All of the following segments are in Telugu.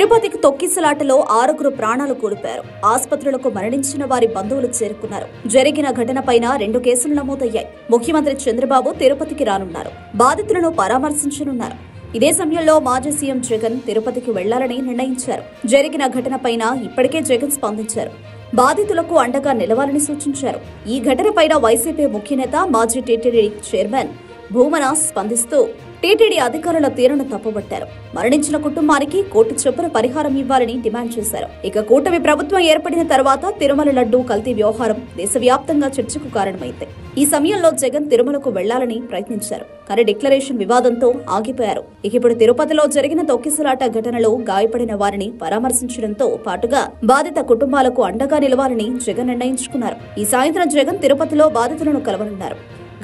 తిరుపతికి తొక్కిసలాటలో 6 ప్రాణాలు కోల్పోయారు. ఆసుపత్రులకు మరణించిన వారి బంధువులు చేరుకున్నారు. జరిగిన ఘటనపైన 2 కేసులు నమోదయ్యాయి. ముఖ్యమంత్రి చంద్రబాబు తిరుపతికి రానున్నారు. బాధితులను పరామర్శించనున్నారు. ఇదే సమయంలో మాజీ సీఎం జగన్ తిరుపతికి వెళ్లాలని నిర్ణయించారు. జరిగిన ఘటనపైన ఇప్పటికే జగన్ స్పందించారు. బాధితులకు అండగా నిలవాలని సూచించారు. ఈ ఘటనపైన వైసీపీ ముఖ్యనేత మాజీ టీటీడీ చైర్మన్ భూమన స్పందిస్తూ టీటీడీ అధికారుల తీరును తప్పుబట్టారు. మరణించిన కుటుంబానికి కోటి చొప్పున పరిహారం ఇవ్వాలని డిమాండ్ చేశారు. ఇక కూటమి ప్రభుత్వం ఏర్పడిన తర్వాత తిరుమల లడ్డూ కల్తీ వ్యవహారం దేశవ్యాప్తంగా చర్చకు కారణమైంది. ఈ సమయంలో జగన్ తిరుమలకు వెళ్లాలని ప్రయత్నించారు. కానీ డిక్లరేషన్ వివాదంతో ఆగిపోయారు. ఇక ఇప్పుడు తిరుపతిలో జరిగిన తొక్కిసలాట ఘటనలో గాయపడిన వారిని పరామర్శించడంతో పాటుగా బాధిత కుటుంబాలకు అండగా నిలవాలని జగన్ నిర్ణయించుకున్నారు. ఈ సాయంత్రం జగన్ తిరుపతిలో బాధితులను కలవనున్నారు.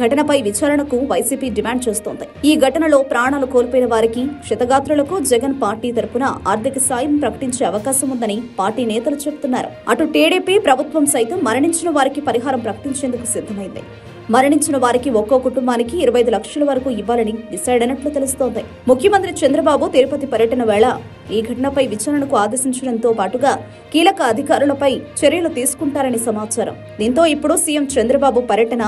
ఘటనపై విచారణకు వైసీపీ డిమాండ్ చేస్తోంది. ఈ ఘటనలో ప్రాణాలు కోల్పోయిన వారికి, క్షతగాత్రులకు జగన్ పార్టీ తరపున ఆర్థిక సాయం ప్రకటించే అవకాశం ఉందని పార్టీ నేతలు చెబుతున్నారు. అటు టీడీపీ ప్రభుత్వం సైతం మరణించిన వారికి పరిహారం ప్రకటించేందుకు సిద్ధమైంది. మరణించిన వారికి ఒక్కో కుటుంబానికి 25 లక్షల వరకు ఇవ్వాలని డిసైడ్ అయినట్లు తెలుస్తోంది. ముఖ్యమంత్రి చంద్రబాబు తిరుపతి పర్యటన వేళ ఈ ఘటనపై విచారణకు ఆదేశించడంతో పాటుగా కీలక అధికారులపై చర్యలు తీసుకుంటారని సమాచారం. దీంతో ఇప్పుడు సీఎం చంద్రబాబు పర్యటన,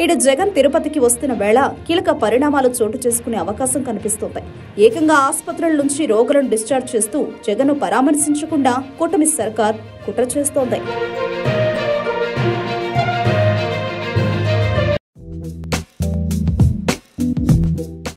ఇటు జగన్ తిరుపతికి వస్తున్న వేళ కీలక పరిణామాలు చోటు చేసుకునే అవకాశం కనిపిస్తోంది. ఏకంగా ఆసుపత్రుల నుంచి రోగులను డిశ్చార్జ్ చేస్తూ జగన్ను పరామర్శించకుండా కూటమి సర్కార్ కుట్ర చేస్తోంది.